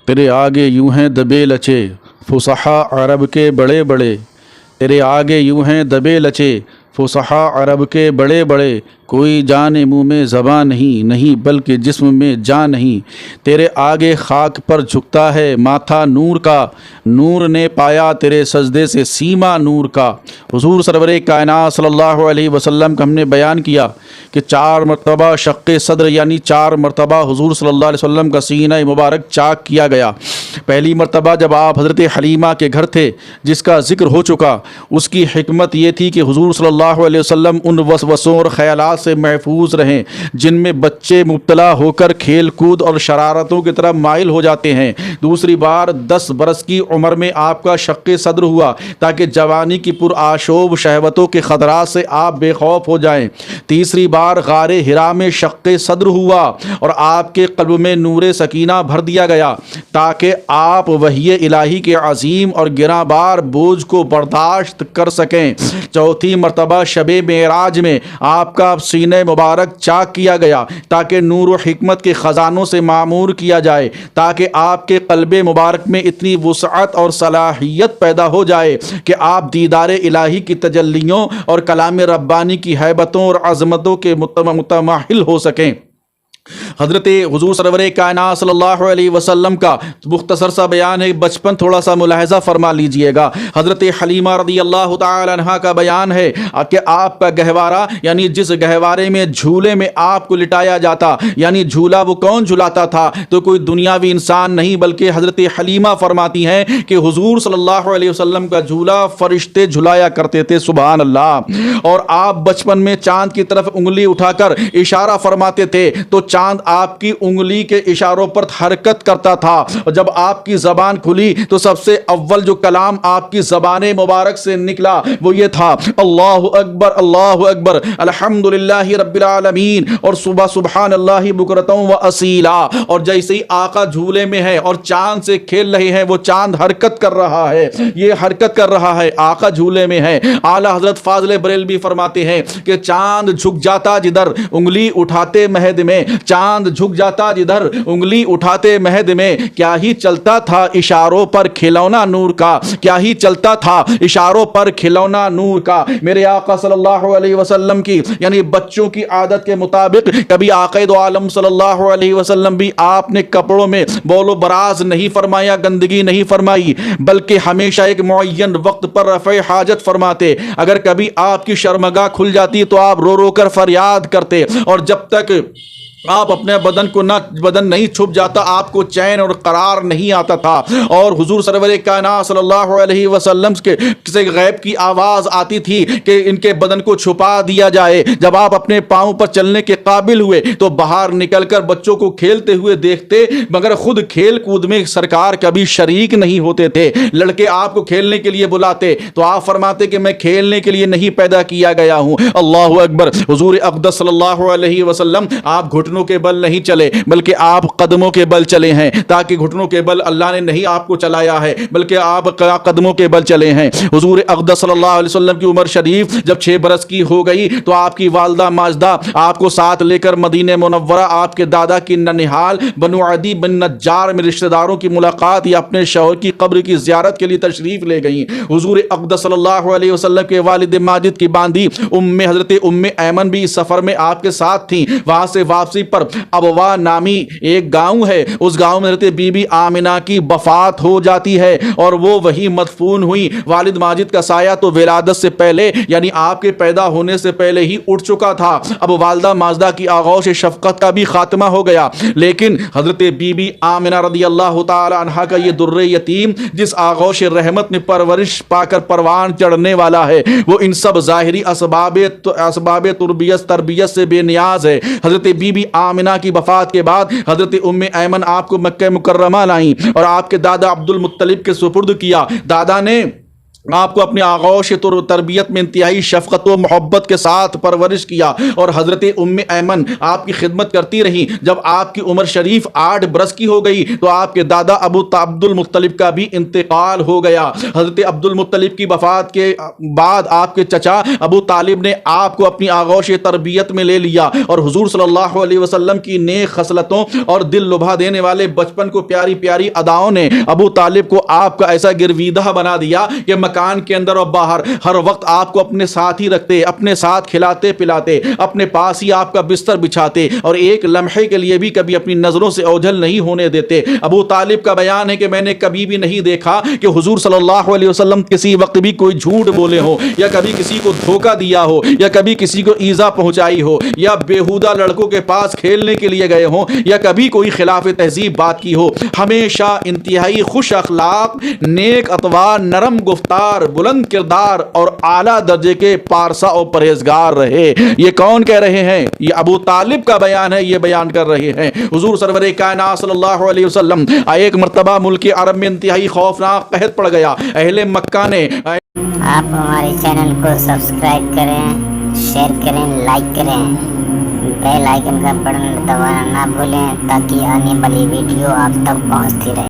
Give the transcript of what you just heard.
تیرے آگے یوں ہیں دبے لچے فصحا عرب کے بڑے بڑے، تیرے آگے یوں ہیں دبے لچے فصحا عرب کے بڑے بڑے، کوئی جان منہ میں زباں نہیں بلکہ جسم میں جان نہیں، تیرے آگے خاک پر جھکتا ہے ماتھا نور کا، نور نے پایا تیرے سجدے سے سیما نور کا۔ حضور سرور کائنات صلی اللہ علیہ وسلم کا ہم نے بیان کیا کہ 4 مرتبہ شق صدر یعنی 4 مرتبہ حضور صلی اللہ علیہ وسلم کا سینہ مبارک چاک کیا گیا۔ پہلی مرتبہ جب آپ حضرت حلیمہ کے گھر تھے جس کا ذکر ہو چکا، اس کی حکمت یہ تھی کہ حضور صلی اللہ علیہ وسلم ان وسوسوں اور خیالات سے محفوظ رہیں جن میں بچے مبتلا ہو کر کھیل کود اور شرارتوں کی طرف مائل ہو جاتے ہیں۔ دوسری بار 10 برس کی عمر میں آپ کا شق صدر ہوا تاکہ جوانی کی پرآشوب شہوتوں کے خطرات سے آپ بے خوف ہو جائیں۔ تیسری بار غار حرا میں شق صدر ہوا اور آپ کے قلب میں نور سکینہ بھر دیا گیا تاکہ آپ وحی الہی کے عظیم اور گراں بار بوجھ کو برداشت کر سکیں۔ چوتھی مرتبہ شب معراج میں آپ کا سینہ مبارک چاک کیا گیا تاکہ نور و حکمت کے خزانوں سے معمور کیا جائے، تاکہ آپ کے قلب مبارک میں اتنی وسعت اور صلاحیت پیدا ہو جائے کہ آپ دیدار الہی کی تجلیوں اور کلام ربانی کی ہیبتوں اور عظمتوں کے متمحل ہو سکیں۔ حضرت حضور سرور کائنات صلی اللہ علیہ وسلم کا مختصر سا بیان ہے، بچپن تھوڑا سا ملاحظہ فرما لیجئے گا۔ حضرت حلیمہ رضی اللہ تعالی عنہا کا بیان ہے کہ آپ کا گہوارہ یعنی جس گہوارے میں جھولے میں آپ کو لٹایا جاتا، یعنی جھولا وہ کون جھلاتا تھا تو کوئی دنیاوی انسان نہیں بلکہ حضرت حلیمہ فرماتی ہیں کہ حضور صلی اللہ علیہ وسلم کا جھولا فرشتے جھلایا کرتے تھے، سبحان اللہ۔ اور آپ بچپن میں چاند کی طرف انگلی اٹھا کر اشارہ فرماتے تھے تو چاند آپ کی انگلی کے اشاروں پر حرکت کرتا تھا، اور جب آپ کی زبان کھلی تو سب سے اول جو کلام آپ کی زبان مبارک سے نکلا وہ یہ تھا، اللہ اکبر الحمدللہ رب العالمین، اور صبح سبحان اللہ بکرۃ و اصیلا۔ اور جیسے ہی آقا جھولے میں ہے اور چاند سے کھیل رہے ہیں، وہ چاند حرکت کر رہا ہے، یہ حرکت کر رہا ہے، آقا جھولے میں ہے۔ اعلیٰ حضرت فاضل بریلوی فرماتے ہیں کہ چاند جھک جاتا جدھر انگلی اٹھاتے مہد میں، چاند جھک جاتا جدھر انگلی اٹھاتے مہد میں، کیا ہی چلتا تھا اشاروں پر کھلونا نور کا، کیا ہی چلتا تھا اشاروں پر کھلونا نور کا۔ میرے آقا صلی اللہ علیہ وسلم کی یعنی بچوں کی عادت کے مطابق کبھی آقا دو عالم صلی اللہ علیہ وسلم بھی آپ نے کپڑوں میں بول و براز نہیں فرمایا، گندگی نہیں فرمائی، بلکہ ہمیشہ ایک معین وقت پر رفع حاجت فرماتے۔ اگر کبھی آپ کی شرمگاہ کھل جاتی تو آپ رو رو کر فریاد کرتے، اور جب تک آپ اپنے بدن نہیں چھپ جاتا آپ کو چین اور قرار نہیں آتا تھا۔ اور حضور سرور کائنات صلی اللہ علیہ وسلم کے کسی غیب کی آواز آتی تھی کہ ان کے بدن کو چھپا دیا جائے۔ جب آپ اپنے پاؤں پر چلنے کے قابل ہوئے تو باہر نکل کر بچوں کو کھیلتے ہوئے دیکھتے، مگر خود کھیل کود میں سرکار کبھی شریک نہیں ہوتے تھے۔ لڑکے آپ کو کھیلنے کے لیے بلاتے تو آپ فرماتے کہ میں کھیلنے کے لیے نہیں پیدا کیا گیا ہوں۔ اللہ اکبر۔ حضور اقدس صلی اللہ علیہ وسلم آپ گھٹنوں کے بل نہیں چلے بلکہ آپ قدموں کے بل چلے ہیں، تاکہ گھٹنوں کے بل اللہ نے نہیں آپ کو چلایا ہے بلکہ آپ قدموں کے بل چلے ہیں۔ حضور اقدس صلی اللہ علیہ وسلم کی عمر شریف جب 6 برس کی ہو گئی تو آپ کی والدہ ماجدہ آپ کو ساتھ لے کر مدینہ منورہ آپ کے دادا کی ننہال بنو عدی بن نجار میں رشتہ داروں کی ملاقات یا اپنے شوہر کی قبر کی زیارت کے لیے تشریف لے گئیں۔ حضور اقدس صلی اللہ علیہ وسلم کے والد ماجد کی باندھی حضرت ام ایمن بھی اس سفر میں آپ کے ساتھ تھیں۔ وہاں سے واپسی پر ابوا نامی ایک گاؤں ہے، اس گاؤں میں حضرت بی بی آمنہ کی وفات ہو جاتی ہے اور وہ وہی مدفون ہوئی۔ والد ماجد کا سایہ تو ولادت سے پہلے یعنی آپ کے پیدا ہونے سے پہلے ہی اٹھ چکا تھا۔ اب والدہ ماجدہ کی آغوش شفقت کا بھی خاتمہ ہو گیا، لیکن حضرت بی بی آمنہ رضی اللہ تعالی عنہا کا یہ در یتیم جس آغوش رحمت میں پرورش پا کر پروان چڑھنے والا ہے، وہ ان سب ظاہری اسباب تربیت سے بے نیاز ہے۔ حضرت بی بی آمنہ کی وفات کے بعد حضرت ام ایمن آپ کو مکہ مکرمہ لائیں اور آپ کے دادا عبد المطلب کے سپرد کیا۔ دادا نے آپ کو اپنی آغوش تربیت میں انتہائی شفقت و محبت کے ساتھ پرورش کیا، اور حضرت ام ایمن آپ کی خدمت کرتی رہی۔ جب آپ کی عمر شریف 8 برس کی ہو گئی تو آپ کے دادا ابو عبد المطلب کا بھی انتقال ہو گیا۔ حضرت عبد المطلب کی وفات کے بعد آپ کے چچا ابو طالب نے آپ کو اپنی آغوش تربیت میں لے لیا، اور حضور صلی اللہ علیہ وسلم کی نیک خصلتوں اور دل لبھا دینے والے بچپن کو پیاری پیاری اداؤں نے ابو طالب کو آپ کا ایسا گرویدہ بنا دیا کہ مکان کے اندر اور باہر ہر وقت آپ کو اپنے ساتھ ہی رکھتے، اپنے ساتھ کھلاتے پلاتے، اپنے پاس ہی آپ کا بستر بچھاتے، اور ایک لمحے کے لیے بھی کبھی اپنی نظروں سے اوجھل نہیں ہونے دیتے۔ ابو طالب کا بیان ہے کہ میں نے کبھی بھی نہیں دیکھا کہ حضور صلی اللہ علیہ وسلم کسی وقت بھی کوئی جھوٹ بولے ہو، یا کبھی کسی کو دھوکہ دیا ہو، یا کبھی کسی کو ایذا پہنچائی ہو، یا بیہودہ لڑکوں کے پاس کھیلنے کے لیے گئے ہوں، یا کبھی کوئی خلاف تہذیب بات کی ہو۔ ہمیشہ انتہائی خوش اخلاق، نیک اطوار، نرم گفتار، بلند کردار اور اعلیٰ درجے کے پارسا اور پرہیزگار رہے۔ یہ کون کہہ رہے ہیں؟ یہ ابو طالب کا بیان ہے، یہ بیان کر رہے ہیں حضور سرور کائنات صلی اللہ علیہ وسلم۔ ایک مرتبہ ملک عرب میں انتہائی خوفناک قحط پڑ گیا۔ اہل مکہ نے آپ ہمارے چینل کو سبسکرائب کریں، شیئر کریں، لائک کریں، بیل آئیکن کا بٹن دبانا نہ بھولیں تاکہ آنے والی ویڈیو آپ تک پہنچتی رہے۔